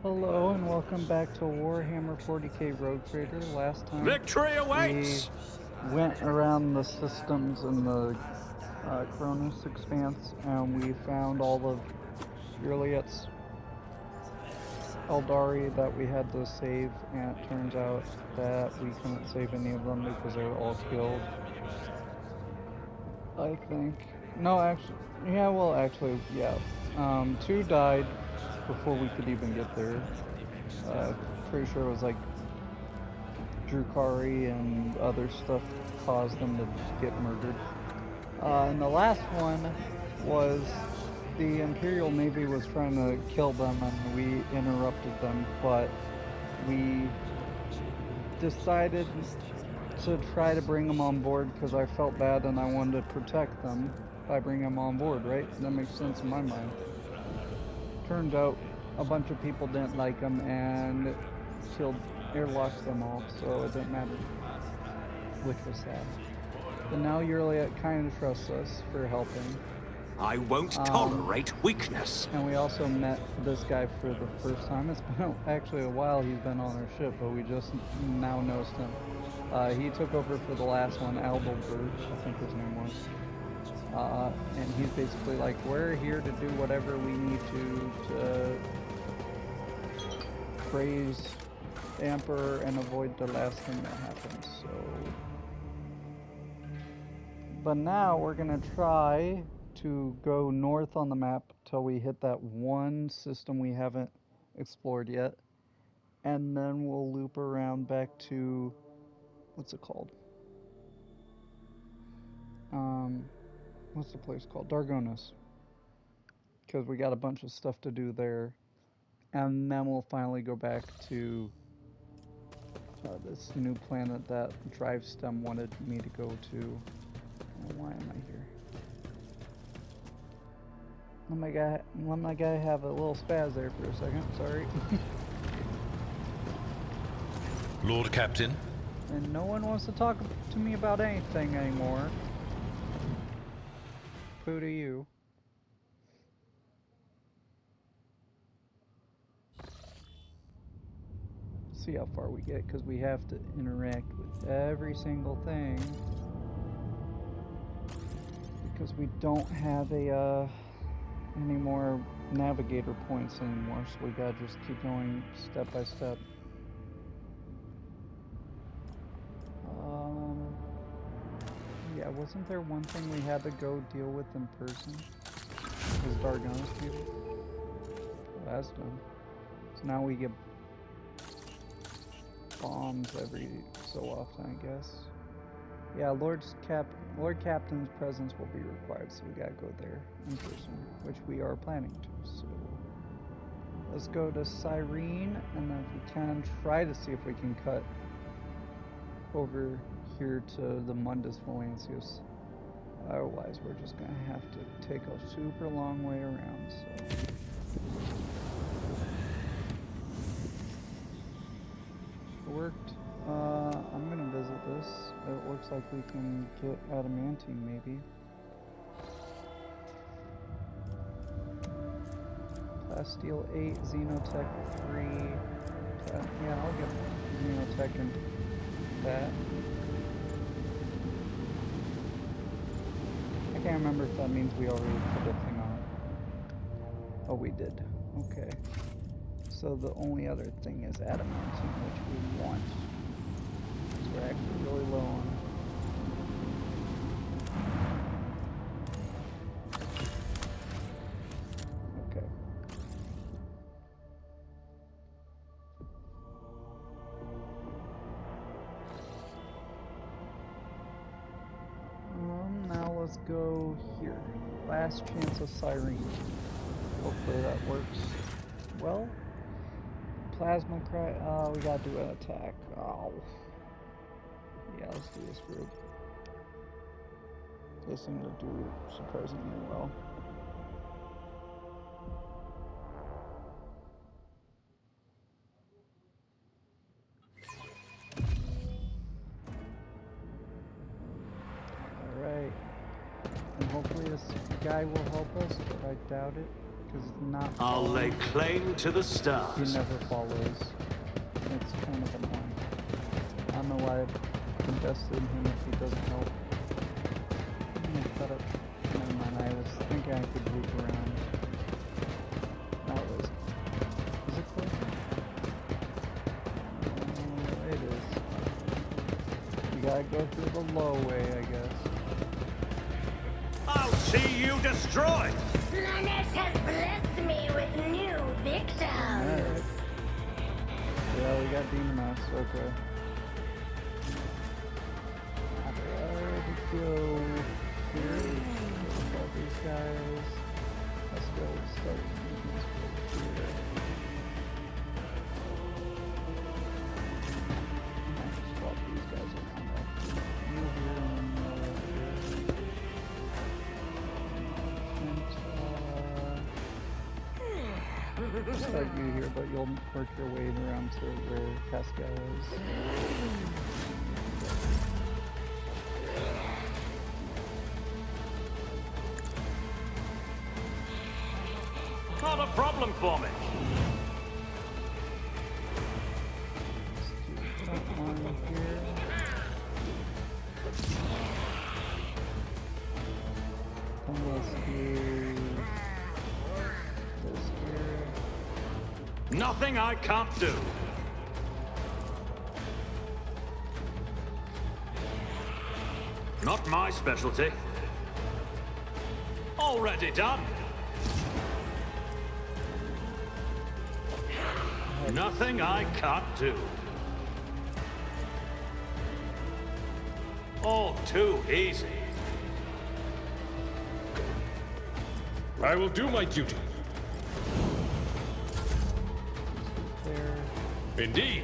Hello and welcome back to Warhammer 40k Road Trader. Last time Victory awaits! we went around the systems in the Cronus Expanse and we found all of Yurliet's Eldari that we had to save, and it turns out that we couldn't save any of them because they were all killed. I think. No, actually, yeah. Two died before we could even get there. Pretty sure it was like Drukari and other stuff caused them to get murdered. And the last one was the Imperial Navy was trying to kill them and we interrupted them, but we decided to try to bring them on board because I felt bad and I wanted to protect them by bringing them on board, right? That makes sense in my mind. Turns out a bunch of people didn't like them and airlocked them all, so it didn't matter, which was sad. But now Yurliet kind of trusts us for helping. I won't tolerate weakness. And we also met this guy for the first time. It's been actually a while he's been on our ship, but we just now noticed him. He took over for the last one, Aldelberg, I think his name was. And he's basically like, we're here to do whatever we need to praise the Emperor and avoid the last thing that happens. So, but now we're gonna try to go north on the map till we hit that one system we haven't explored yet, and then we'll loop around back to, what's it called? What's the place called? Dargonis. Because we got a bunch of stuff to do there. And then we'll finally go back to this new planet that Drivestem wanted me to go to. Oh, why am I here? Let my guy have a little spaz there for a second, sorry. Lord Captain. And no one wants to talk to me about anything anymore. Poo to you. See how far we get, because we have to interact with every single thing. Because we don't have a any more navigator points anymore, so we gotta just keep going step by step. Yeah, wasn't there one thing we had to go deal with in person? Was Dargonis people? Well, that's done. So now we get bombs every so often, I guess. Yeah, Lord Captain's presence will be required, so we gotta go there in person, which we are planning to. So let's go to Cyrene, and then if we can, try to see if we can cut over here to the Mundus Valencius. Otherwise, we're just gonna have to take a super long way around. So it worked. I'm gonna visit this. It looks like we can get adamantine, maybe. Plasteel 8, Xenotech 3. Yeah, I'll get Xenotech and that. I can't remember if that means we already put a thing on it. Oh, we did. Okay. So the only other thing is adamantine, which we want. So we're actually really low on it. Okay. Now let's go here. Last chance of Cyrene. Hopefully that works well. Plasma cry. We gotta do an attack. Oh. Yeah, let's do this group. They seem to do surprisingly well. Alright. And hopefully this guy will help us, but I doubt it, because he's not. I'll lay following. claim to the He stars. never follows. It's kind of annoying. I don't know why I've invested in him if he doesn't help. I'm gonna cut up. Never mind, I was thinking I could loop around. That was. Is it close? It is. You gotta go through the low way, I guess. I'll see you destroyed! Slanesh has blessed me with new victims. Alright. Yeah, we got demonized, okay. Alright, go here. All these guys. Let's go start using this place here. I'll just swap these guys around actually. You here and here. Start you here, but you'll work your way around to where Pascal is. Not a problem for me. Let's do front line here. And let's do this here. Nothing I can't do. Not my specialty. Already done. Nothing I can't do. All too easy. I will do my duty. There. Indeed.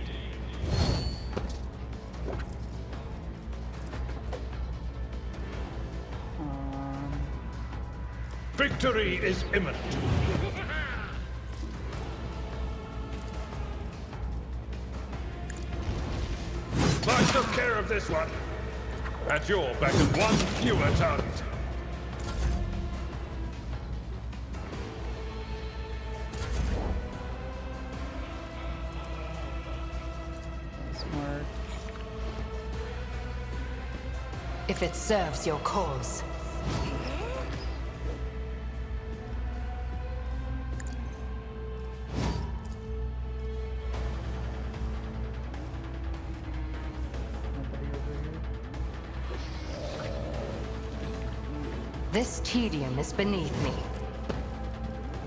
Victory is imminent. I took care of this one. At your back and one fewer target. Smart. If it serves your cause. Nobody over here. This tedium is beneath me.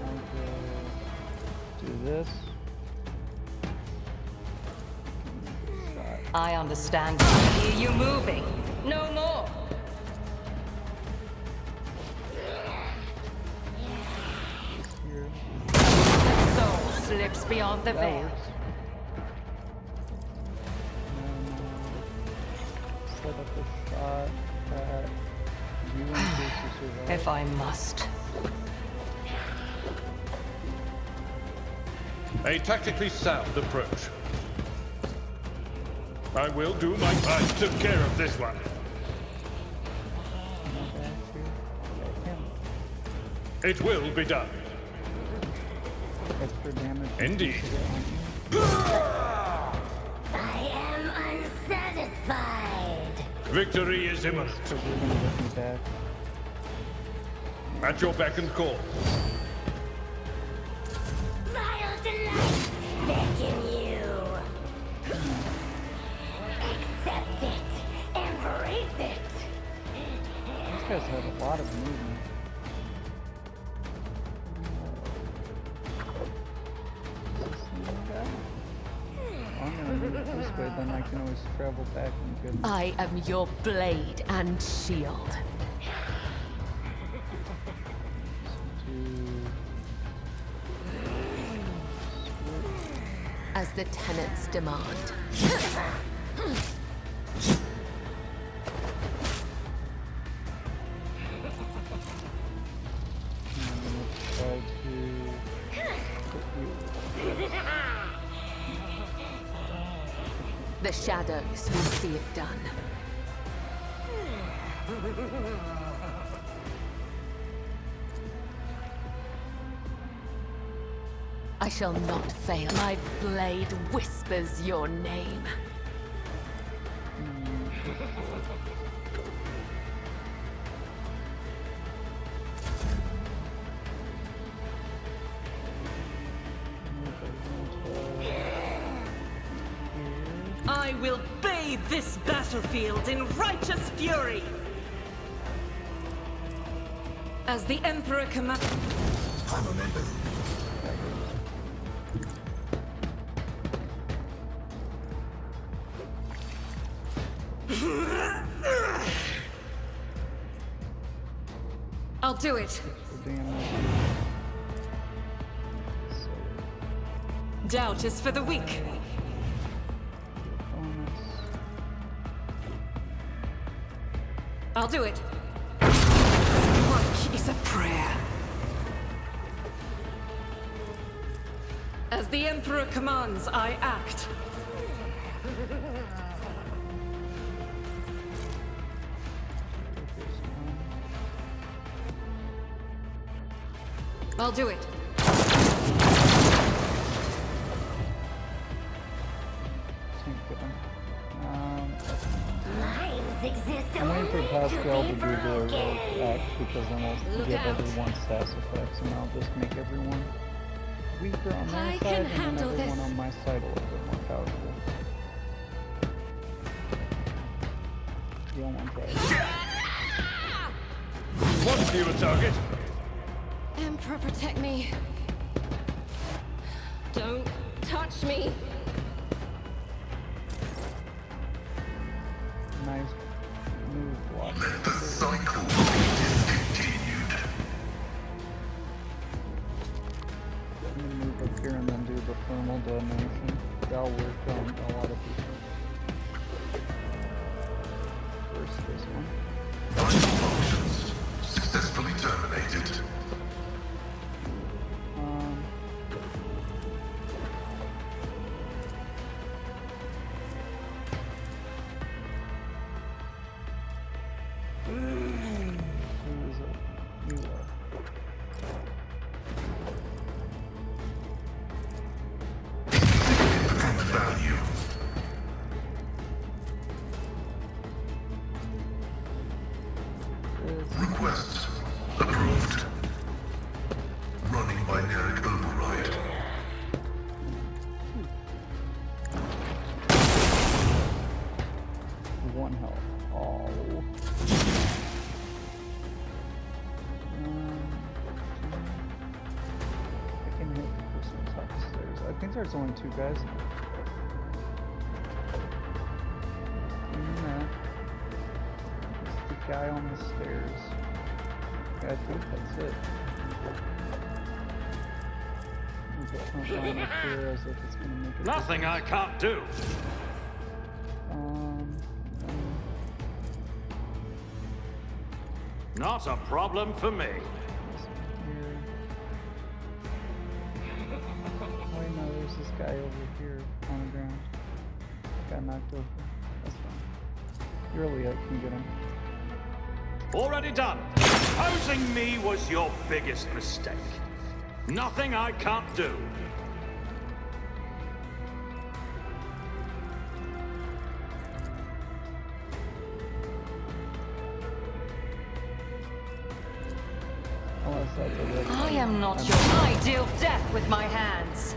I'll go do this. Shot. I understand. I hear you moving. No more. Here. The soul slips beyond the That veil. works. Set up a shot that you in case you survive. If I must. A tactically sound approach. I will do my part. I took care of this one. Not bad here. Yeah, It will be done. extra damage. Indeed. I am unsatisfied. Victory is imminent. So you're gonna get me back. At your beck and call. Vile delights beckon you. Accept it. Embrace it. These guys have a lot of movement. Is this the new guy? I'm gonna move this way, then I can always travel back and get. I am your blade and shield. As the tenets demand. Try to put you. The shadows will see it done. I shall not fail. My blade whispers your name. I will bathe this battlefield in righteous fury! As the Emperor commands. I'll do it. Doubt is for the weak. I'll do it. Much is a prayer. As the Emperor commands, I act. I'll do it. Lives exist I'm waiting for only Pascal to to do be the rogue broken. act because then I'll Look give out. everyone stats effects and I'll just make everyone weaker on their I side can and then handle everyone this. on my side a little bit more powerful. You don't want to try it. What's the target? Emperor, protect me. Don't touch me. Nice move, block. The cycle be discontinued. I'm gonna move up here and then do the thermal detonation. That'll work on a lot of people. First, this one. Vital functions successfully terminated. Who is it? You are. Significant value. Request approved. Running binaric override. One health. Oh. I can hit the person on top of the stairs. I think there's only two guys. That. It's the guy on the stairs. Yeah, I think that's it. Move the front line up here as if it's gonna make it. Nothing I can't do. Not a problem for me. This one here. Oh wait, no, there's this guy over here on the ground. Got knocked over. That's fine. Surely I can get him. Already done. Opposing me was your biggest mistake. Nothing I can't do. Unless that's a red I one. am not I'm- your. I deal death with my hands.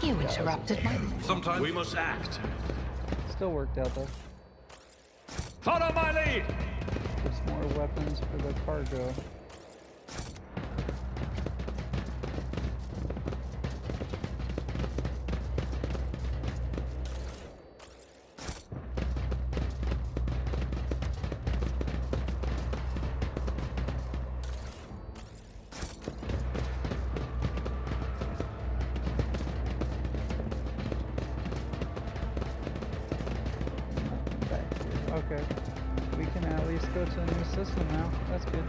You interrupted my. Sometimes We must act. Still worked out though. Follow my lead. There's more weapons for the cargo. Nothing back here. Okay. We can at least go to a new system now. That's good.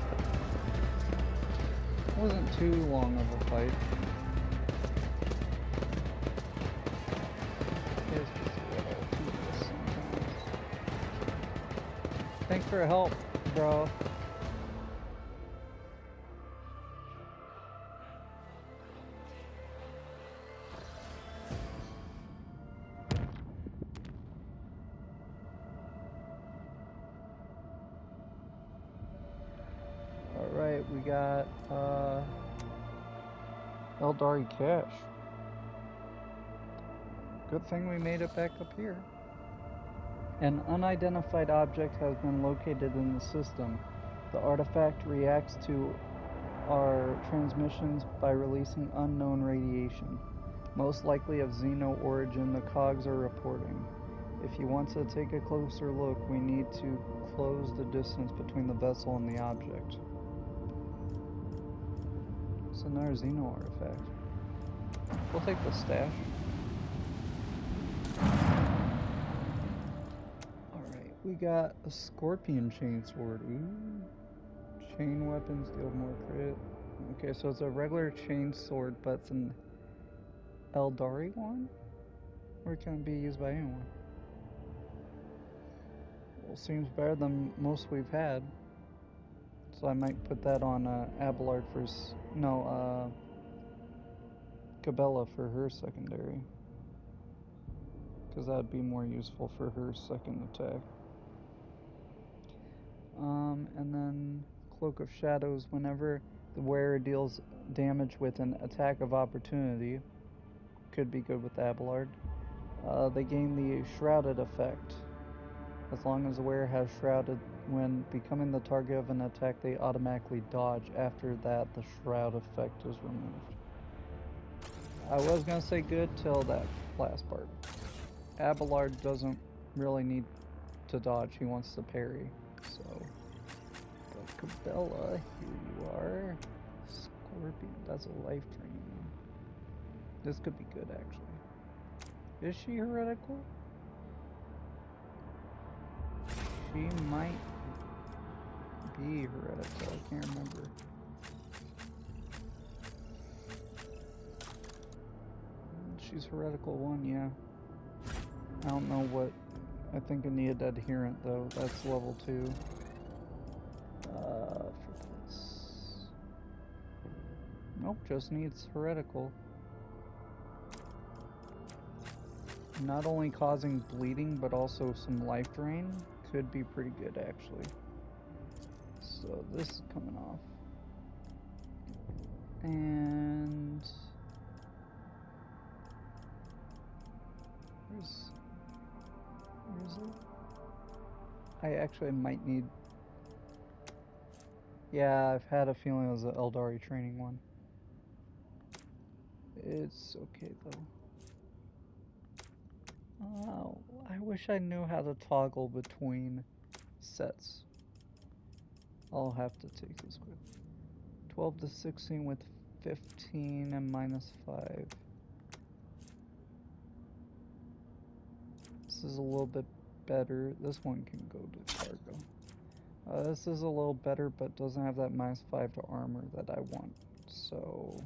Wasn't too long of a fight. It's just a little tedious sometimes. Thanks for your help, bro. got Eldari cache. Good thing we made it back up here. An unidentified object has been located in the system. The artifact reacts to our transmissions by releasing unknown radiation, most likely of Xeno origin, the cogs are reporting. If you want to take a closer look, we need to close the distance between the vessel and the object. It's another Xeno artifact. We'll take the stash. Alright, we got a scorpion chainsword. Ooh. Chain weapons deal more crit. Okay, so it's a regular chain sword, but it's an Eldari one? Or can it be used by anyone? Well, seems better than most we've had. So I might put that on Abelard for... Cabela for her secondary. Because that'd be more useful for her second attack. And then Cloak of Shadows, whenever the wearer deals damage with an attack of opportunity, could be good with Abelard. They gain the Shrouded effect. As long as the wearer has Shrouded, when becoming the target of an attack, they automatically dodge. After that, the Shroud effect is removed. I was gonna say good till that last part. Abelard doesn't really need to dodge, he wants to parry, so... But Cabela, here you are. Scorpion, that's a life training. This could be good, actually. Is she heretical? She might be heretical, I can't remember. She's heretical 1, yeah. I don't know what... I think I needed adherent, though. That's level 2. Nope, just needs heretical. Not only causing bleeding, but also some life drain. Could be pretty good, actually. So this is coming off. And... Where is it? I actually might need... Yeah, I've had a feeling it was an Eldari training one. It's okay, though. Oh, I wish I knew how to toggle between sets. I'll have to take this quick. 12 to 16 with 15 and minus 5. This is a little bit better. This one can go to cargo. This is a little better, but doesn't have that minus 5 to armor that I want. So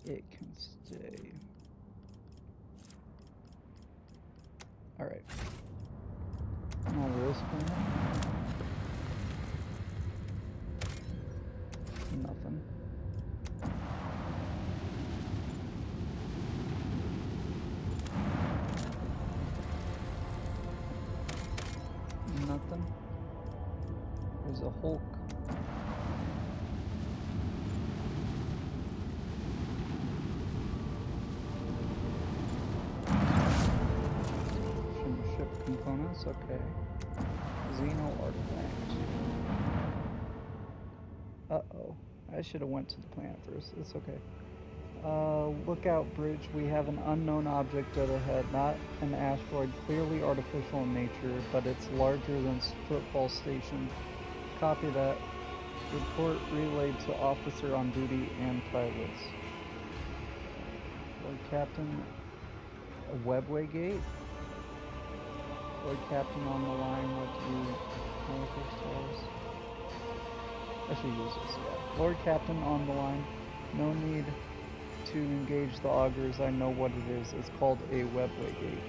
it can stay. Alright. No risk on that. Nothing. Nothing. There's a Hulk. Ship components, okay. Xeno artifact. Uh-oh. I should have went to the planet first. It's okay. Lookout bridge. We have an unknown object dead ahead. Not an asteroid, clearly artificial in nature, but it's larger than Football Station. Copy that. Report relayed to officer on duty and pilots. Lord Captain, a Webway gate? Lord Captain on the line, what do you know what this tells? I should use this, yeah. Lord Captain on the line, no need to engage the augurs, I know what it is. It's called a Webway gate.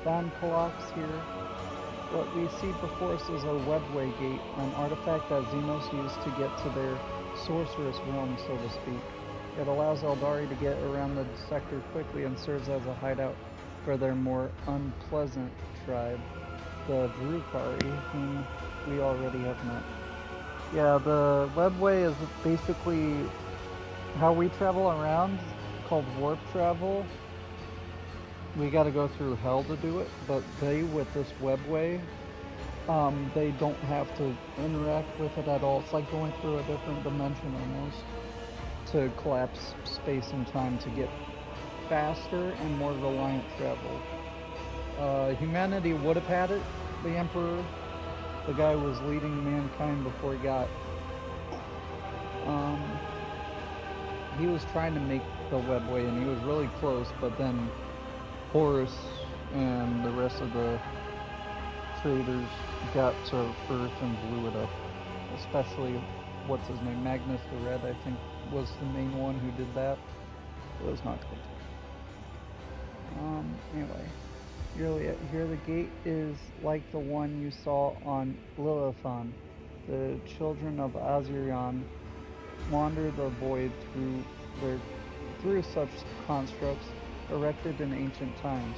Van Palox here. What we see before us is a Webway gate, an artifact that Xenos used to get to their sorceress realm, so to speak. It allows Eldari to get around the sector quickly and serves as a hideout for their more unpleasant tribe, the Drukari, whom we already have met. Yeah, the Webway is basically how we travel around, called warp travel. We gotta go through hell to do it, but they, with this Webway, they don't have to interact with it at all. It's like going through a different dimension almost, to collapse space and time to get faster and more reliant travel. Humanity would have had it. The Emperor, the guy was leading mankind before he got. He was trying to make the Webway, and he was really close, but then Horus and the rest of the traders got to Earth and blew it up. Especially, what's his name, Magnus the Red, I think, was the main one who did that. It was not good. Anyway, here the gate is like the one you saw on Lilithon. The children of Azurion wander the void through such constructs erected in ancient times.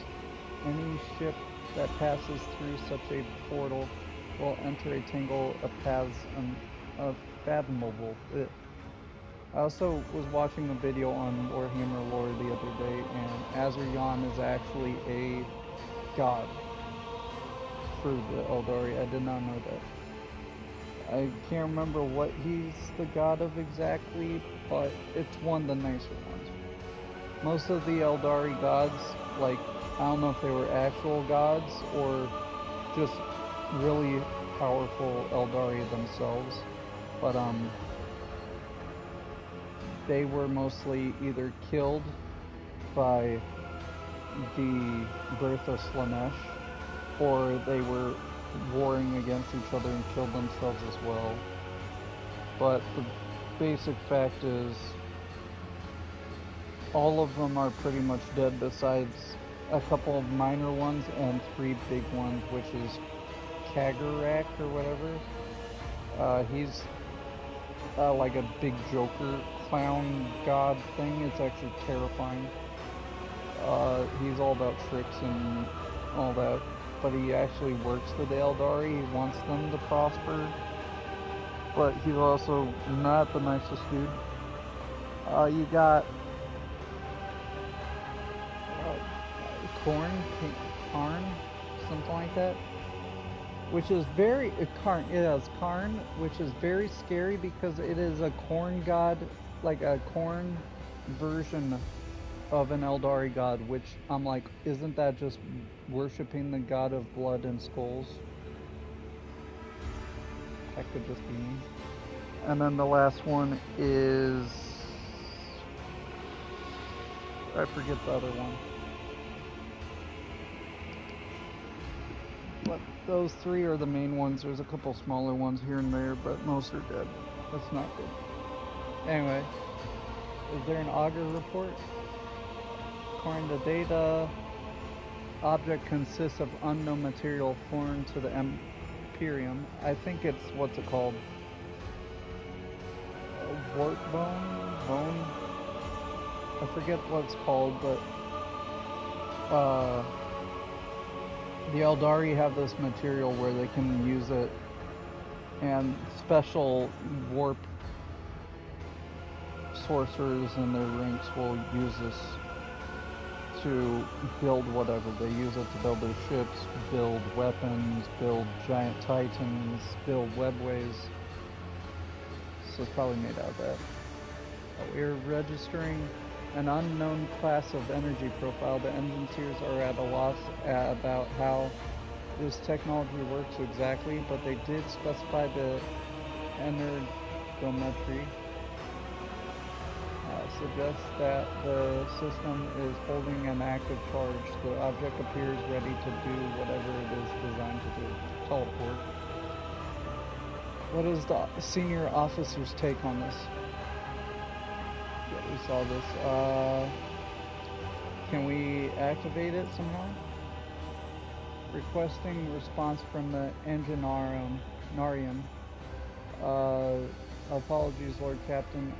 Any ship that passes through such a portal will enter a tangle of paths unfathomable. I also was watching a video on Warhammer lore the other day, and Azurion is actually a god for the Eldari. I did not know that. I can't remember what he's the god of exactly, but it's one of the nicer ones. Most of the Eldari gods, like, I don't know if they were actual gods or just really powerful Eldari themselves, but they were mostly either killed by the birth of Slanesh, or they were warring against each other and killed themselves as well. But the basic fact is, all of them are pretty much dead besides a couple of minor ones and 3 big ones, which is Kagarak or whatever. He's like a big Joker clown god thing. It's actually terrifying. He's all about tricks and all that, but he actually works for the Eldari. He wants them to prosper, but he's also not the nicest dude. You got Karn, something like that, which is very Karn. It has Karn, which is very scary because it is a corn god, like a corn version of an Eldari god. Which I'm like, isn't that just worshiping the god of blood and skulls? That could just be me. And then the last one is, I forget the other one. But those 3 are the main ones. There's a couple smaller ones here and there, but most are dead. That's not good. Anyway, is there an augur report? According to data, object consists of unknown material foreign to the Imperium. I think it's, what's it called? Wart bone? I forget what it's called, but the Eldari have this material where they can use it, and special warp sorcerers in their ranks will use this to build whatever. They use it to build their ships, build weapons, build giant titans, build webways. So it's probably made out of that. We're registering an unknown class of energy profile. The engineers are at a loss about how this technology works exactly, but they did specify the energometry suggests that the system is holding an active charge. The object appears ready to do whatever it is designed to do. Teleport. What is the senior officer's take on this? Yeah, we saw this. Can we activate it somehow? Requesting response from the Enginarium. Apologies, Lord Captain.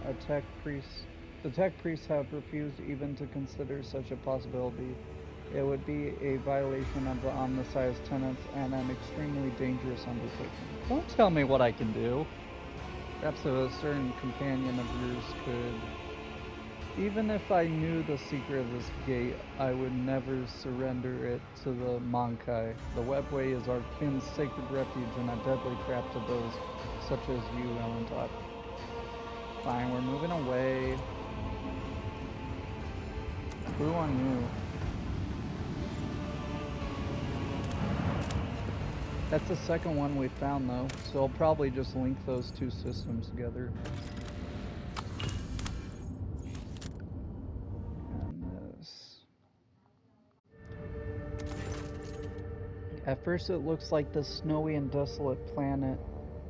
The tech priests have refused even to consider such a possibility. It would be a violation of the Omniscience tenets and an extremely dangerous undertaking. Don't tell me what I can do. Perhaps a certain companion of yours could. Even if I knew the secret of this gate, I would never surrender it to the Monkai. The Webway is our kin's sacred refuge and a deadly trap to those such as you, Elentop. Fine, we're moving away. Who on you? That's the second one we found though, so I'll probably just link those two systems together. And this. At first it looks like the snowy and desolate planet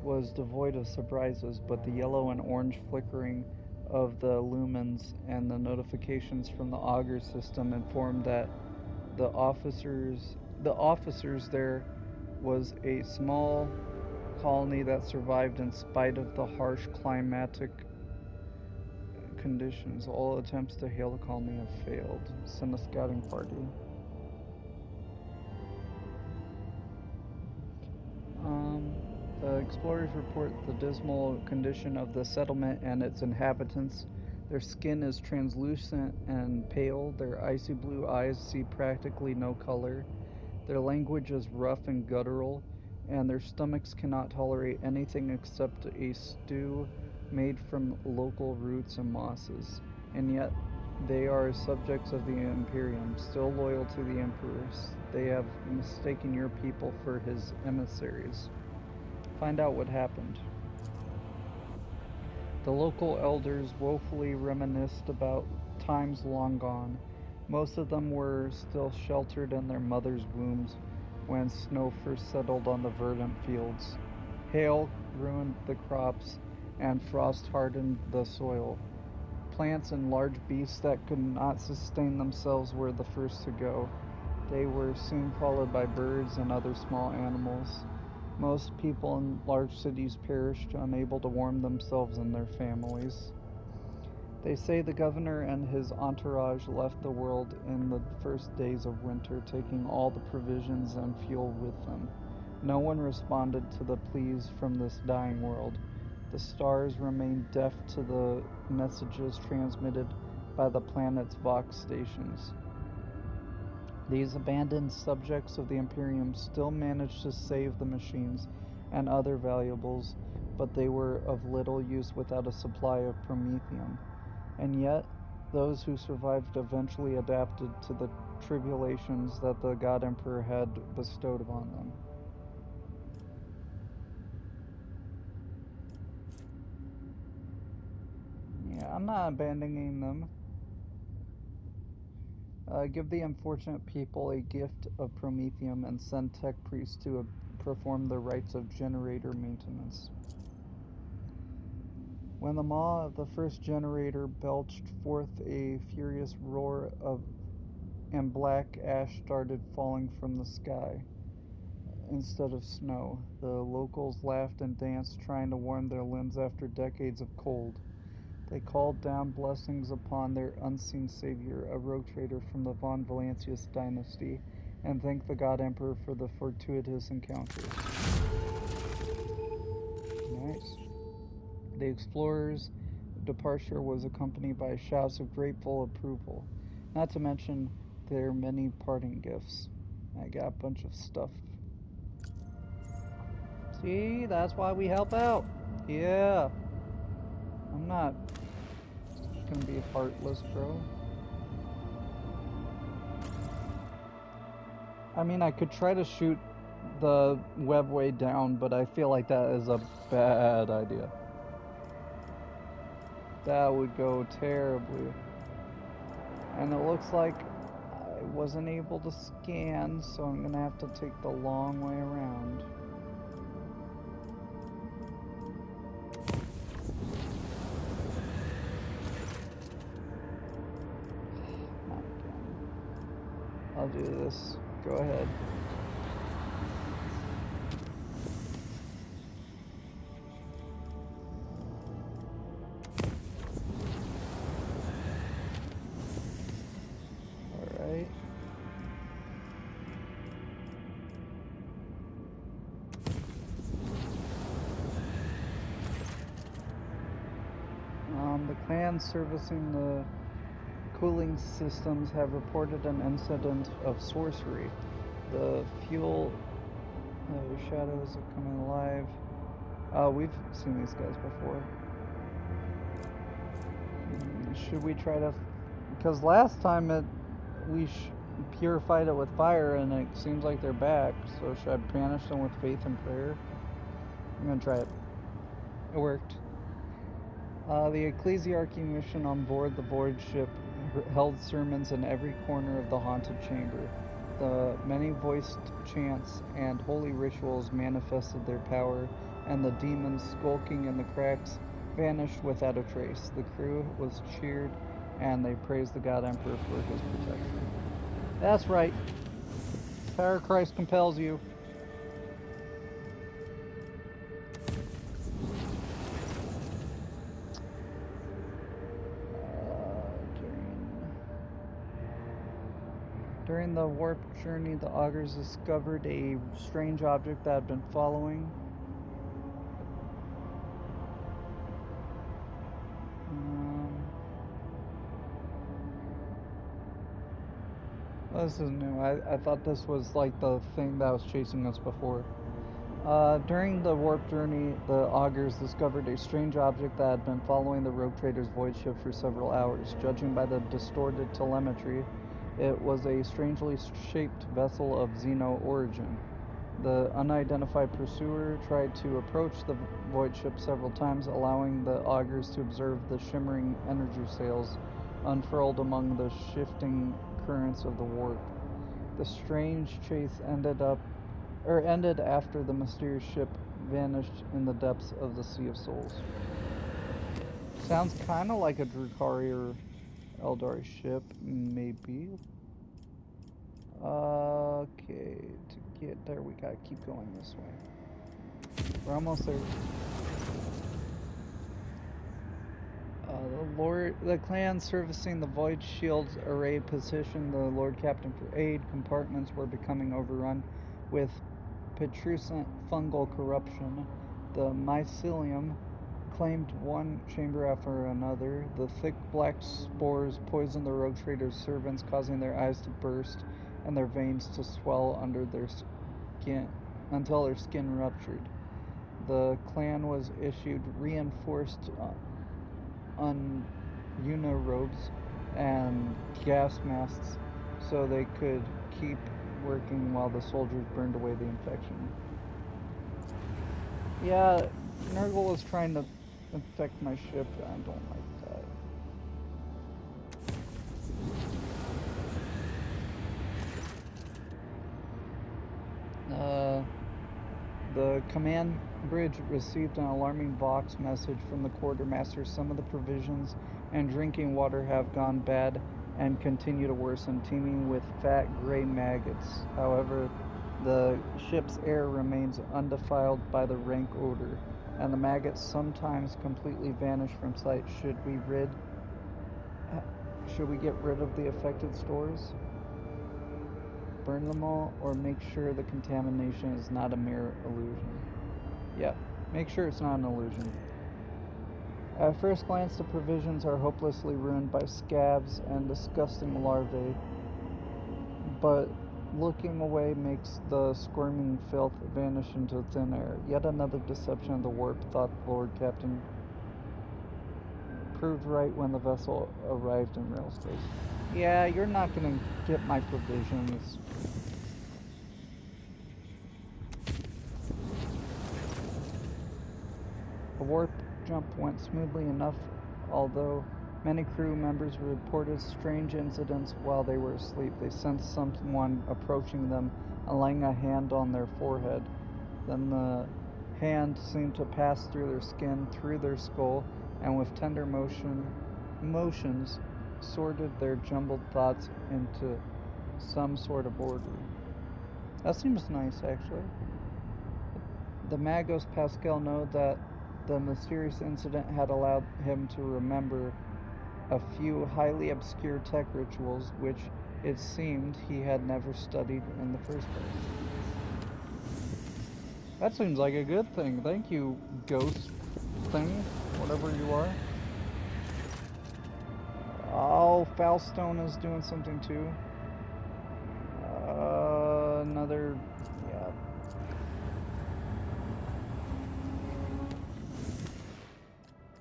was devoid of surprises, but the yellow and orange flickering of the lumens and the notifications from the auger system informed that the officers there was a small colony that survived in spite of the harsh climatic conditions. All attempts to hail the colony have failed. Send a scouting party. The explorers report the dismal condition of the settlement and its inhabitants. Their skin is translucent and pale. Their icy blue eyes see practically no color. Their language is rough and guttural, and their stomachs cannot tolerate anything except a stew made from local roots and mosses. And yet, they are subjects of the Imperium, still loyal to the Emperor. They have mistaken your people for his emissaries. Find out what happened. The local elders woefully reminisced about times long gone. Most of them were still sheltered in their mothers' wombs when snow first settled on the verdant fields. Hail ruined the crops, and frost hardened the soil. Plants and large beasts that could not sustain themselves were the first to go. They were soon followed by birds and other small animals. Most people in large cities perished, unable to warm themselves and their families. They say the governor and his entourage left the world in the first days of winter, taking all the provisions and fuel with them. No one responded to the pleas from this dying world. The stars remained deaf to the messages transmitted by the planet's Vox stations. These abandoned subjects of the Imperium still managed to save the machines and other valuables, but they were of little use without a supply of promethium. And yet, those who survived eventually adapted to the tribulations that the God Emperor had bestowed upon them. Yeah, I'm not abandoning them. Give the unfortunate people a gift of promethium and send tech priests to perform the rites of generator maintenance. When the maw of the first generator belched forth a furious roar and black ash started falling from the sky instead of snow, the locals laughed and danced, trying to warm their limbs after decades of cold. They called down blessings upon their unseen savior, a rogue trader from the von Valancius dynasty, and thanked the God Emperor for the fortuitous encounter. Nice. The explorers' departure was accompanied by shouts of grateful approval, not to mention their many parting gifts. I got a bunch of stuff. See, that's why we help out. Yeah. I'm not gonna be heartless, bro. I mean, I could try to shoot the Webway down, but I feel like that is a bad idea. That would go terribly. And it looks like I wasn't able to scan, so I'm gonna have to take the long way around. I'll do this. Go ahead. Alright. The clans servicing the cooling systems have reported an incident of sorcery. The fuel shadows are coming alive. We've seen these guys before. Should we try to... Because last time we purified it with fire and it seems like they're back. So should I banish them with faith and prayer? I'm gonna try it. It worked. The ecclesiarchy mission on board the void ship held sermons in every corner of the haunted chamber. The many-voiced chants and holy rituals manifested their power, and the demons skulking in the cracks vanished without a trace. The crew was cheered, and they praised the God Emperor for his protection. That's right. Power of Christ compels you. During the warp journey, the augurs discovered a strange object that had been following. This is new. I thought this was like the thing that was chasing us before. During the warp journey, the augurs discovered a strange object that had been following the Rogue Trader's void ship for several hours. Judging by the distorted telemetry, it was a strangely shaped vessel of Xeno origin. The unidentified pursuer tried to approach the void ship several times, allowing the augurs to observe the shimmering energy sails unfurled among the shifting currents of the warp. The strange chase ended after the mysterious ship vanished in the depths of the Sea of Souls. Sounds kind of like a Drukhari or Eldari ship, maybe. Okay, to get there we gotta keep going this way. We're almost there. The clan servicing the Void Shield's array petitioned the Lord Captain for aid. Compartments were becoming overrun with putrescent fungal corruption. The mycelium claimed one chamber after another. The thick black spores poisoned the Rogue Trader's servants, causing their eyes to burst and their veins to swell under their skin until their skin ruptured. The clan was issued reinforced unirobes and gas masks so they could keep working while the soldiers burned away the infection. Yeah, Nurgle is trying to infect my ship. I don't like that. The command bridge received an alarming Vox message from the quartermaster. Some of the provisions and drinking water have gone bad and continue to worsen, teeming with fat gray maggots. However, the ship's air remains undefiled by the rank odor, and the maggots sometimes completely vanish from sight. Should we get rid of the affected stores? Burn them all, or make sure the contamination is not a mere illusion? Yeah, make sure it's not an illusion. At first glance, the provisions are hopelessly ruined by scabs and disgusting larvae, but looking away makes the squirming filth vanish into thin air. Yet another deception of the warp, thought the Lord Captain. Proved right when the vessel arrived in rail space. Yeah, you're not gonna get my provisions. The warp jump went smoothly enough, although many crew members reported strange incidents while they were asleep. They sensed someone approaching them and laying a hand on their forehead. Then the hand seemed to pass through their skin, through their skull, and with tender motions sorted their jumbled thoughts into some sort of order. That seems nice, actually. The Magos Pascal know that the mysterious incident had allowed him to remember a few highly obscure tech rituals, which it seemed he had never studied in the first place. That seems like a good thing. Thank you, ghost thing, whatever you are. Foulstone is doing something too. Another, yeah.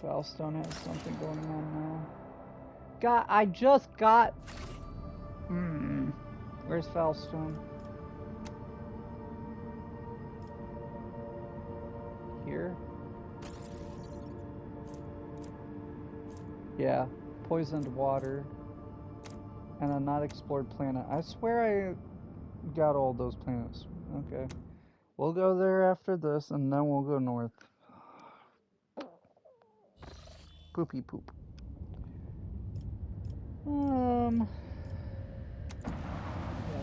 Foulstone has something going on now. God, I just got. Where's Foulstone? Here? Yeah, poisoned water and a not explored planet. I swear I got all those planets. Okay. We'll go there after this and then we'll go north. Poopy poop. Yeah,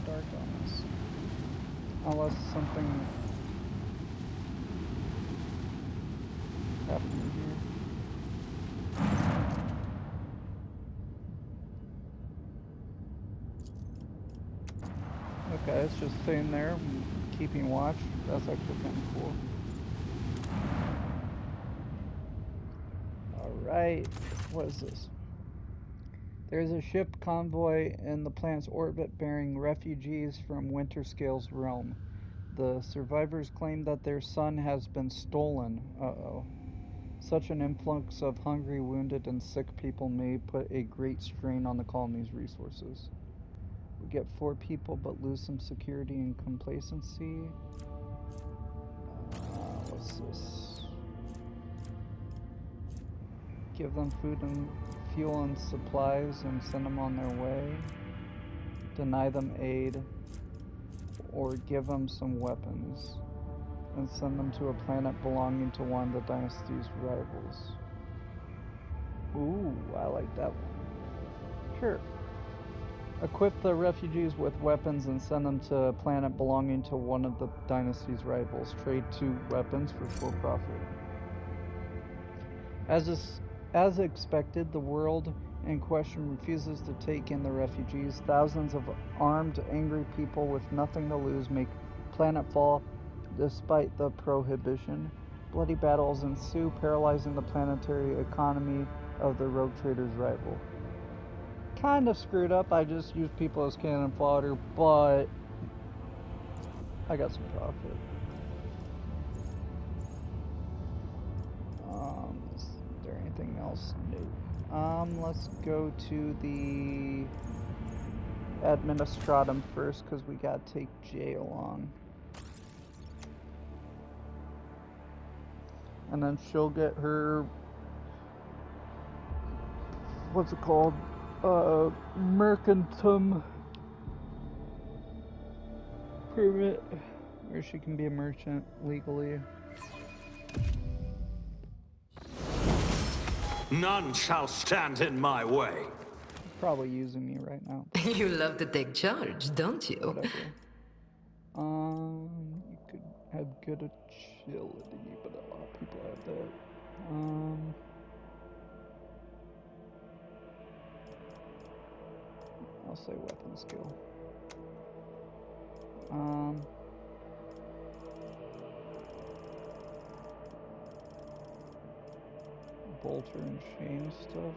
dark omens. Unless something happening here. Okay, it's just sitting there, keeping watch. That's actually kind of cool. Alright, what is this? There's a ship convoy in the planet's orbit bearing refugees from Winterscale's realm. The survivors claim that their son has been stolen. Uh-oh. Such an influx of hungry, wounded, and sick people may put a great strain on the colony's resources. We get 4 people, but lose some security and complacency. What's this? Give them food and fuel and supplies and send them on their way. Deny them aid. Or give them some weapons. And send them to a planet belonging to one of the dynasty's rivals. Ooh, I like that one. Sure. Equip the refugees with weapons and send them to a planet belonging to one of the dynasty's rivals. Trade 2 weapons for full profit. As expected, the world in question refuses to take in the refugees. Thousands of armed, angry people with nothing to lose make planetfall despite the prohibition. Bloody battles ensue, paralyzing the planetary economy of the rogue trader's rival. Kind of screwed up. I just used people as cannon fodder, but I got some profit. Is there anything else new? Let's go to the Administratum first, because we gotta take Jay along. And then she'll get her, what's it called? Mercantum permit, where she can be a merchant legally. None shall stand in my way. Probably using me right now. You love to take charge, don't you? Whatever. You could have good agility, but a lot of people have that. I'll say weapon skill. Bolter and chain stuff.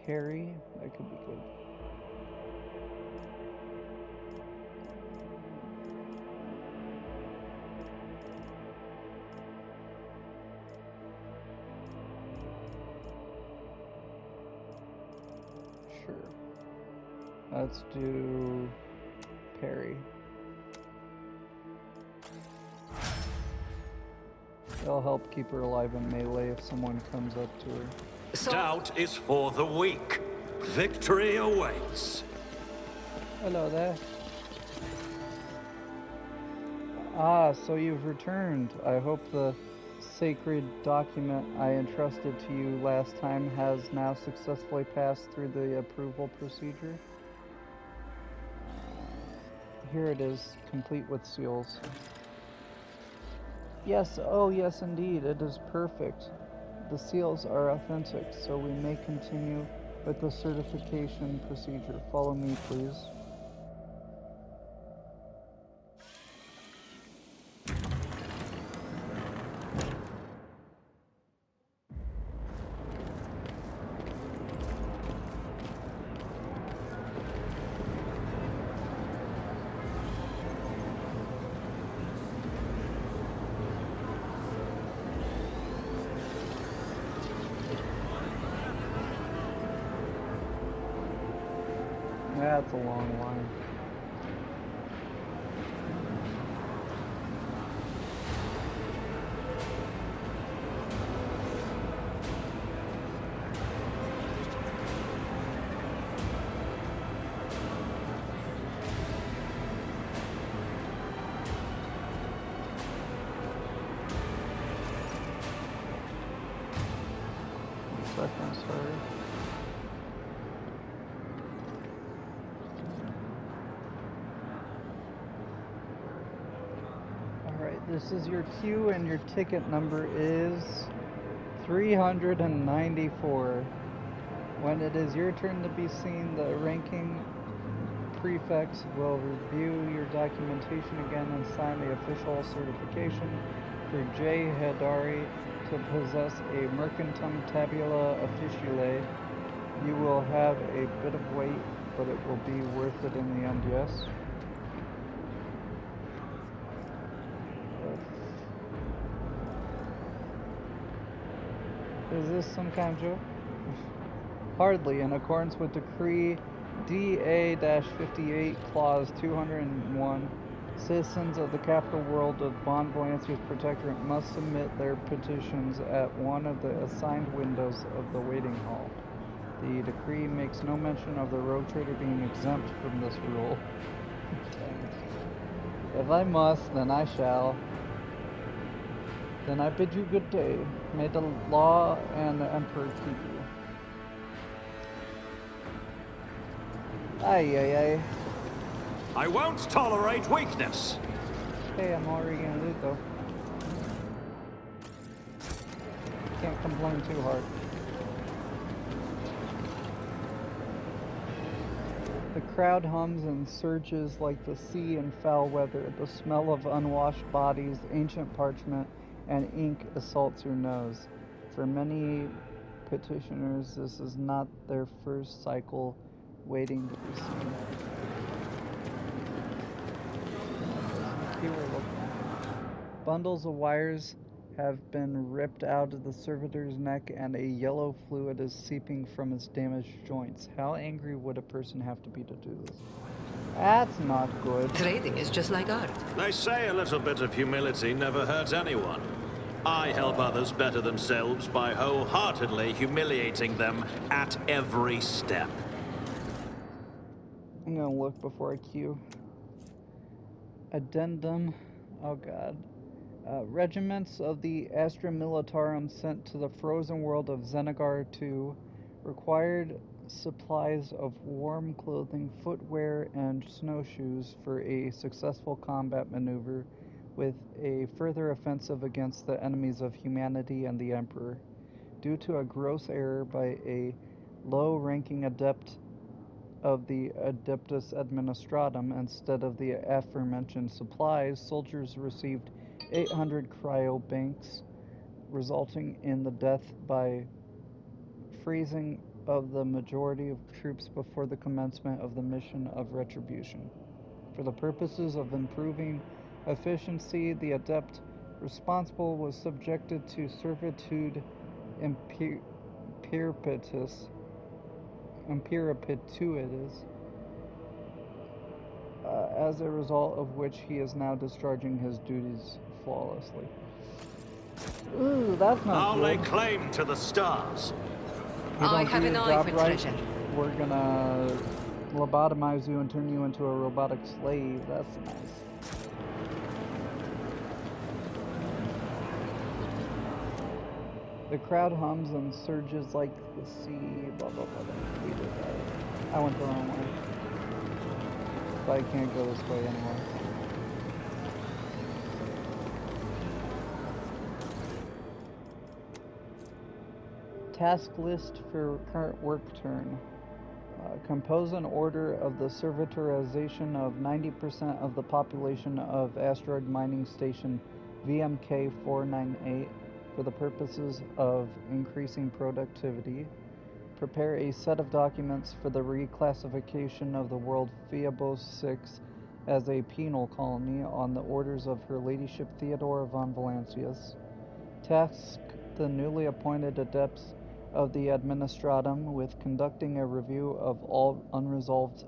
Parry, that could be good. Sure. Let's do parry. It'll help keep her alive in melee if someone comes up to her. Doubt is for the weak. Victory awaits. Hello there. Ah, so you've returned. I hope the sacred document I entrusted to you last time has now successfully passed through the approval procedure. Here it is, complete with seals. Yes, oh yes indeed, it is perfect. The seals are authentic, so we may continue with the certification procedure. Follow me, please. That's a long line. Second, sorry. Alright, this is your queue and your ticket number is 394. When it is your turn to be seen, the ranking prefects will review your documentation again and sign the official certification for J. Hadari to possess a Mercantum Tabula Officiale. You will have a bit of weight, but it will be worth it in the end, yes? Is this some kind of joke? Hardly. In accordance with Decree DA-58, Clause 201, citizens of the capital world of Bon Valencia's Protectorate must submit their petitions at one of the assigned windows of the waiting hall. The decree makes no mention of the rogue trader being exempt from this rule. If I must, then I shall. Then I bid you good day. May the law and the Emperor keep you. Aye, aye, aye. I won't tolerate weakness. Hey, I'm already gonna loot though. Can't complain too hard. The crowd hums and surges like the sea in foul weather. The smell of unwashed bodies, ancient parchment, and ink assaults your nose. For many petitioners, this is not their first cycle waiting to be seen. Bundles of wires have been ripped out of the servitor's neck and a yellow fluid is seeping from his damaged joints. How angry would a person have to be to do this? That's not good. Trading is just like art. They say a little bit of humility never hurts anyone. I help others better themselves by wholeheartedly humiliating them at every step. I'm gonna look before I queue. Addendum. Oh god. Regiments of the Astra Militarum sent to the frozen world of Xenagar II required supplies of warm clothing, footwear, and snowshoes for a successful combat maneuver with a further offensive against the enemies of humanity and the Emperor. Due to a gross error by a low-ranking adept of the Adeptus Administratum, instead of the aforementioned supplies, soldiers received 800 cryobanks, resulting in the death by freezing of the majority of troops before the commencement of the mission of retribution. For the purposes of improving efficiency, the adept responsible was subjected to servitude imperapitus, as a result of which he is now discharging his duties flawlessly. Ooh, that's not I'll good. lay claim to the stars. You I don't have do an your eye job for right, treasure. we're gonna lobotomize you and turn you into a robotic slave. That's nice. The crowd hums and surges like the sea, blah blah blah. We did that. I went the wrong way. But I can't go this way anymore. Task list for current work turn. Compose an order of the servitorization of 90% of the population of asteroid mining station VMK 498 for the purposes of increasing productivity. Prepare a set of documents for the reclassification of the world Phoebos 6 as a penal colony on the orders of Her Ladyship Theodora von Valancius. Task the newly appointed adepts of the Administratum with conducting a review of all unresolved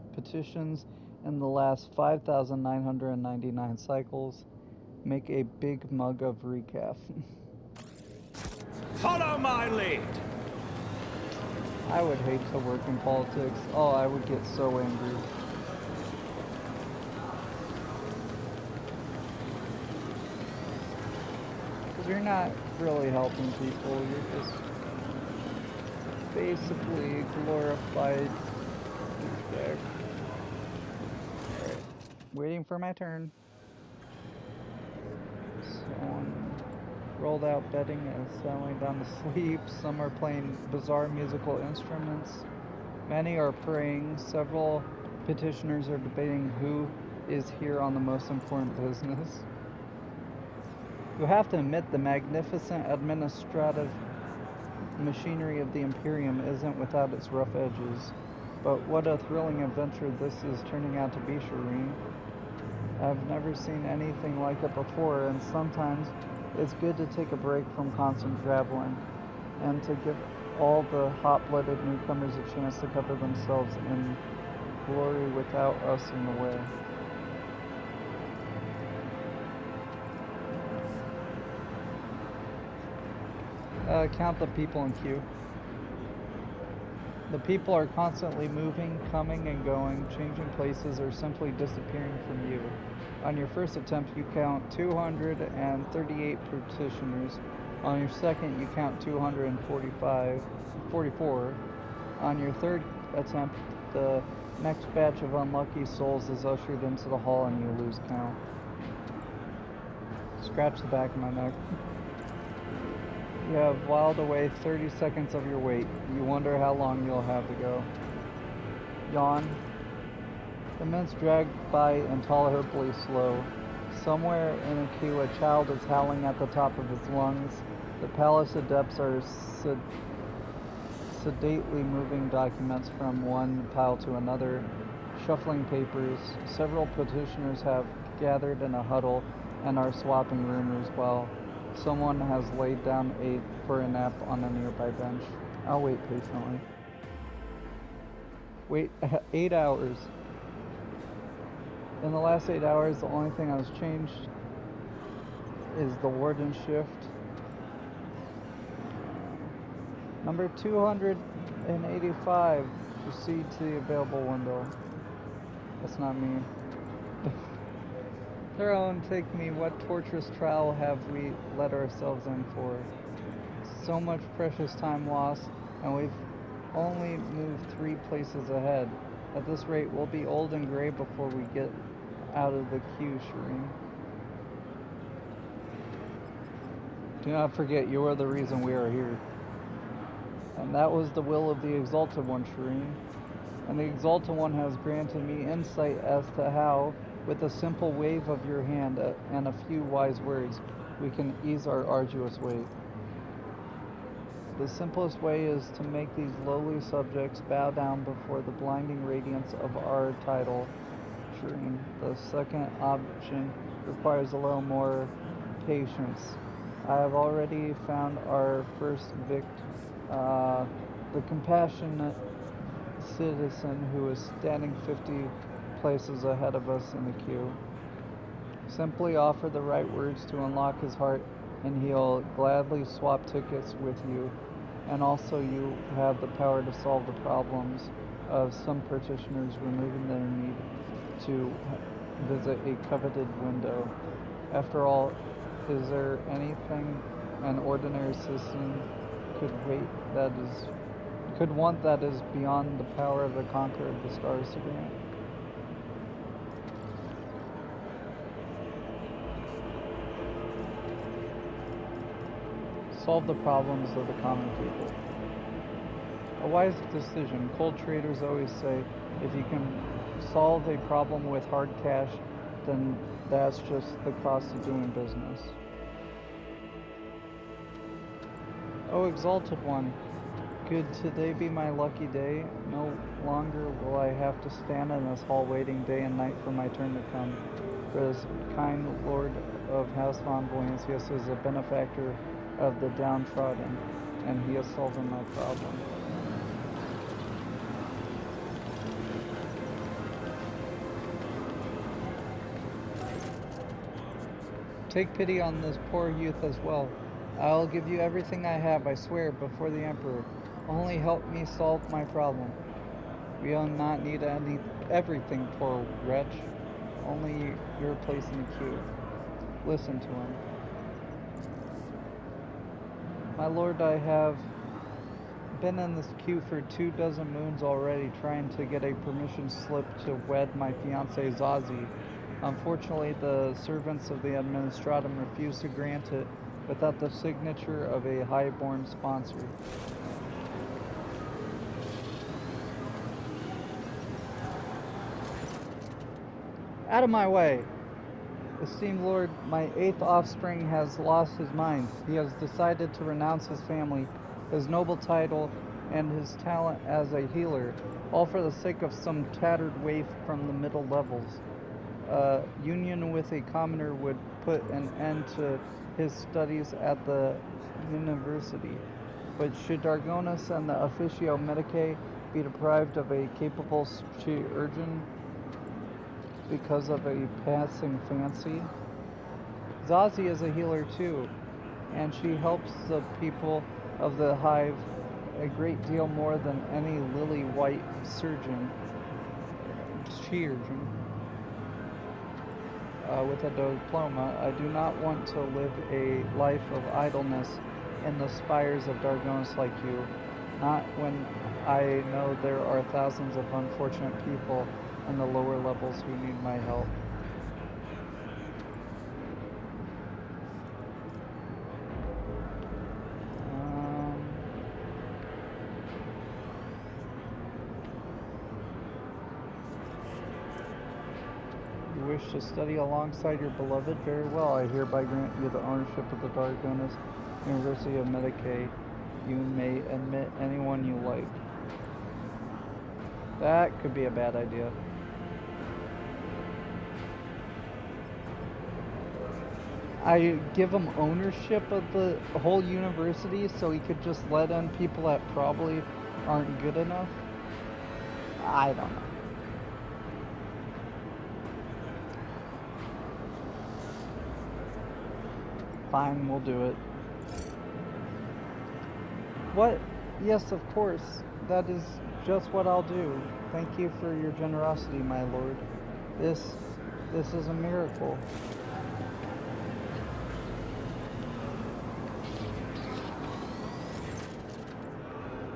petitions in the last 5,999 cycles. Make a big mug of recaf. Follow my lead! I would hate to work in politics. Oh, I would get so angry. Because you're not really helping people, you're just basically glorified douchebag. Alright, waiting for my turn. Someone rolled out bedding and settling down to sleep. Some are playing bizarre musical instruments. Many are praying. Several petitioners are debating who is here on the most important business. You have to admit the magnificent administrative machinery of the Imperium isn't without its rough edges. But what a thrilling adventure this is turning out to be, Shireen. I've never seen anything like it before, and sometimes it's good to take a break from constant traveling and to give all the hot-blooded newcomers a chance to cover themselves in glory without us in the way. Count the people in queue. The people are constantly moving, coming and going, changing places, or simply disappearing from you. On your first attempt, you count 238 petitioners. On your second, you count 244. On your third attempt, the next batch of unlucky souls is ushered into the hall and you lose count. Scratch the back of my neck. You have whiled away 30 seconds of your wait. You wonder how long you'll have to go. Yawn. The minutes drag by intolerably slow. Somewhere in a queue, a child is howling at the top of his lungs. The palace adepts are sedately moving documents from one pile to another, shuffling papers. Several petitioners have gathered in a huddle and are swapping rumors while someone has laid down for a nap on a nearby bench. I'll wait patiently. Wait 8 hours. In the last 8 hours, the only thing that has changed is the warden shift. Number 285. Proceed to the available window. That's not me. Throne, take me. What torturous trial have we let ourselves in for? So much precious time lost, and we've only moved 3 places ahead. At this rate, we'll be old and gray before we get out of the queue, Shireen. Do not forget, you are the reason we are here. And that was the will of the Exalted One, Shireen. And the Exalted One has granted me insight as to how, with a simple wave of your hand and a few wise words, we can ease our arduous wait. The simplest way is to make these lowly subjects bow down before the blinding radiance of our title, Shireen. The second option requires a little more patience. I have already found our first the compassionate citizen who is standing 50 places ahead of us in the queue. Simply offer the right words to unlock his heart and he'll gladly swap tickets with you. And also you have the power to solve the problems of some petitioners removing their need to visit a coveted window. After all, is there anything an ordinary citizen could want that is beyond the power of the conqueror of the stars to grant? Solve the problems of the common people. A wise decision. Cold traders always say, if you can solve a problem with hard cash, then that's just the cost of doing business. Oh, Exalted One, could today be my lucky day? No longer will I have to stand in this hall waiting day and night for my turn to come. For this kind Lord of House Von Boyancius is a benefactor of the downtrodden, and he is solving my problem. take pity on this poor youth as well. I'll give you everything I have, I swear, before the Emperor. Only help me solve my problem. We'll not need everything, poor wretch. Only your place in the queue. Listen to him. My lord, I have been in this queue for 24 moons already, trying to get a permission slip to wed my fiancée Zazie. Unfortunately, the servants of the Administratum refused to grant it without the signature of a highborn sponsor. Out of my way! Esteemed Lord, my 8th offspring has lost his mind. He has decided to renounce his family, his noble title, and his talent as a healer, all for the sake of some tattered waif from the middle levels. Union with a commoner would put an end to his studies at the university. But should Dargonis and the Officio Medicae be deprived of a capable chirurgeon because of a passing fancy? Zazie is a healer too, and she helps the people of the hive a great deal more than any lily-white chirurgeon with a diploma. I do not want to live a life of idleness in the spires of Dargonis like you, not when I know there are thousands of unfortunate people in the lower levels who need my help. You wish to study alongside your beloved? Very well, I hereby grant you the ownership of the Dargonis University of Medicae. You may admit anyone you like. That could be a bad idea. I give him ownership of the whole university so he could just let in people that probably aren't good enough? I don't know. Fine, we'll do it. What? Yes, of course. That is just what I'll do. Thank you for your generosity, my lord. This is a miracle.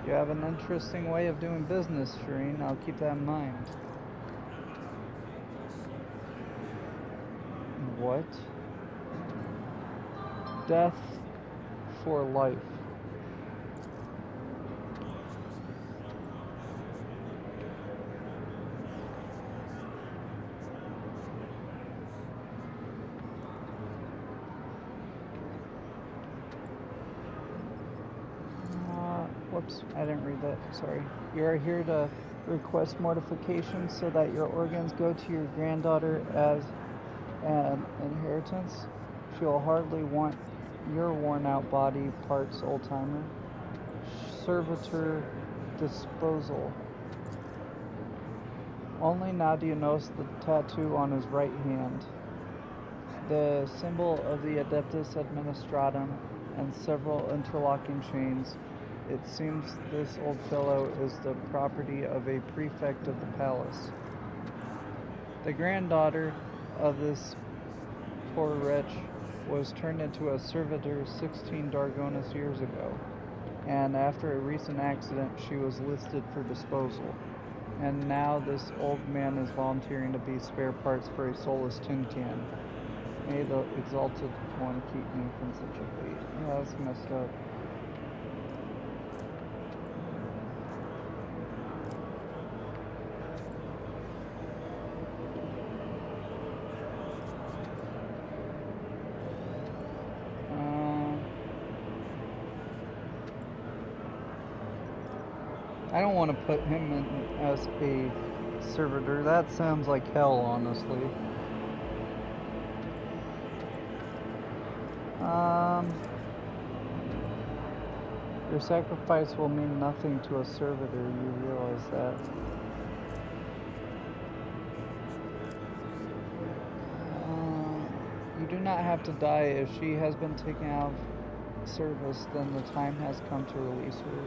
You have an interesting way of doing business, Shireen. I'll keep that in mind. What? Death for life. Whoops, I didn't read that, sorry. You are here to request mortification so that your organs go to your granddaughter as an inheritance. She'll hardly want your worn-out body parts, old-timer. Servitor disposal. Only now do you notice the tattoo on his right hand. The symbol of the Adeptus Administratum and several interlocking chains. It seems this old fellow is the property of a prefect of the palace. The granddaughter of this poor wretch was turned into a servitor 16 Dargonis years ago, and after a recent accident she was listed for disposal. And now this old man is volunteering to be spare parts for a soulless tin can. May the exalted one keep me from such a fate. Yeah, that's messed up. I don't want to put him in as a servitor. That sounds like hell, honestly. Your sacrifice will mean nothing to a servitor, you realize that. You do not have to die. If she has been taken out of service, then the time has come to release her.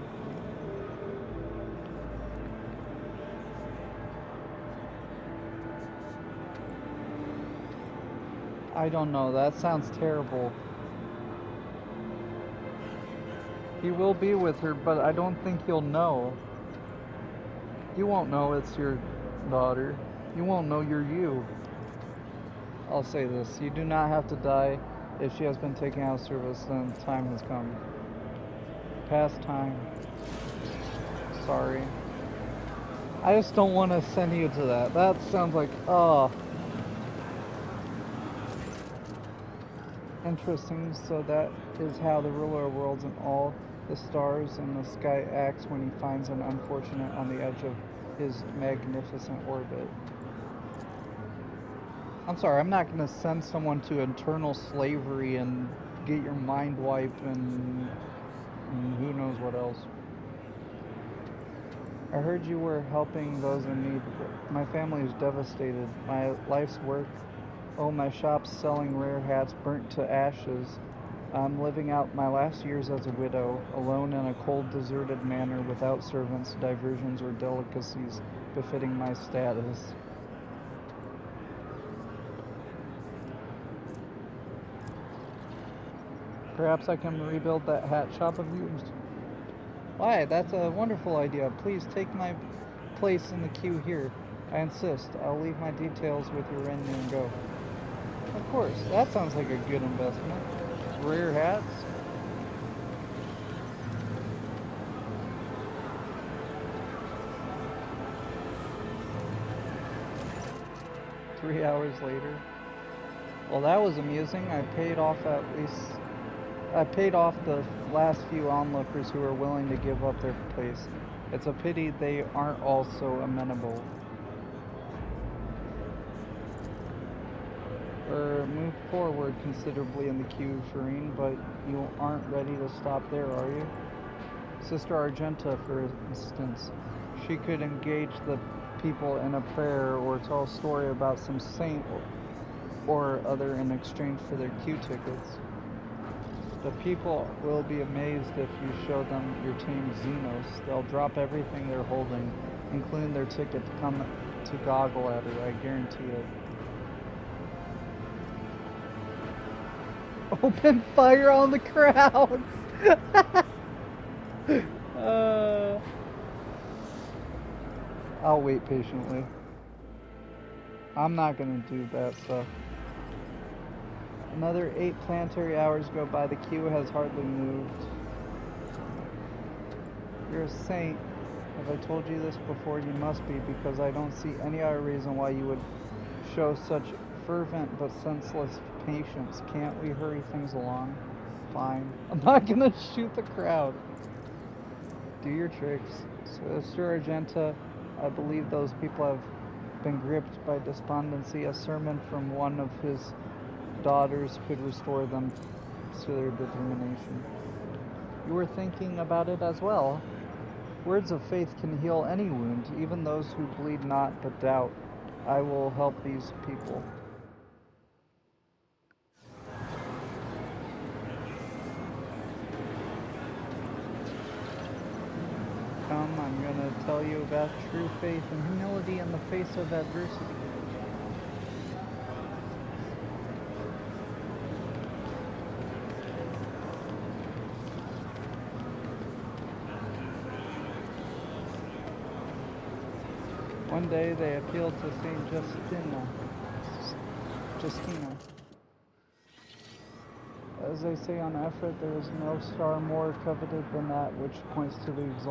I don't know, that sounds terrible. He will be with her, but I don't think he'll know. You won't know it's your daughter. You won't know you're you. I'll say this, you do not have to die. If she has been taken out of service, then time has come. Past time. Sorry. I just don't want to send you to that. That sounds like, oh. Interesting, so that is how the ruler of worlds and all the stars in the sky acts when he finds an unfortunate on the edge of his magnificent orbit. I'm sorry, I'm not going to send someone to eternal slavery and get your mind wiped and who knows what else. I heard you were helping those in need. My family is devastated. My life's work, my shop's selling rare hats burnt to ashes. I'm living out my last years as a widow, alone in a cold, deserted manor without servants, diversions, or delicacies befitting my status. Perhaps I can rebuild that hat shop of yours. Why, that's a wonderful idea. Please take my place in the queue here. I insist. I'll leave my details with your retinue and go. Of course, that sounds like a good investment. Rare hats. Three hours later. Well, that was amusing. I paid off the last few onlookers who are willing to give up their place. It's a pity they aren't also amenable. Move forward considerably in the queue, Shireen, but you aren't ready to stop there, are you? Sister Argenta, for instance, she could engage the people in a prayer or tell a story about some saint or other in exchange for their queue tickets. The people will be amazed if you show them your team Xenos. They'll drop everything they're holding, including their ticket, to come to goggle at her, I guarantee it. Open fire on the crowd! I'll wait patiently. I'm not gonna do that stuff. Another 8 planetary hours go by. The queue has hardly moved. You're a saint. Have I told you this before? You must be, because I don't see any other reason why you would show such fervent but senseless patience. Can't we hurry things along? Fine. I'm not gonna shoot the crowd. Do your tricks. Sister Argenta, I believe those people have been gripped by despondency. A sermon from one of his daughters could restore them to their determination. You were thinking about it as well. Words of faith can heal any wound, even those who bleed not but doubt. I will help these people. Come, I'm going to tell you about true faith and humility in the face of adversity. One day they appealed to Saint Justina. As they say on Ephraim, there is no star more coveted than that which points to the exalted.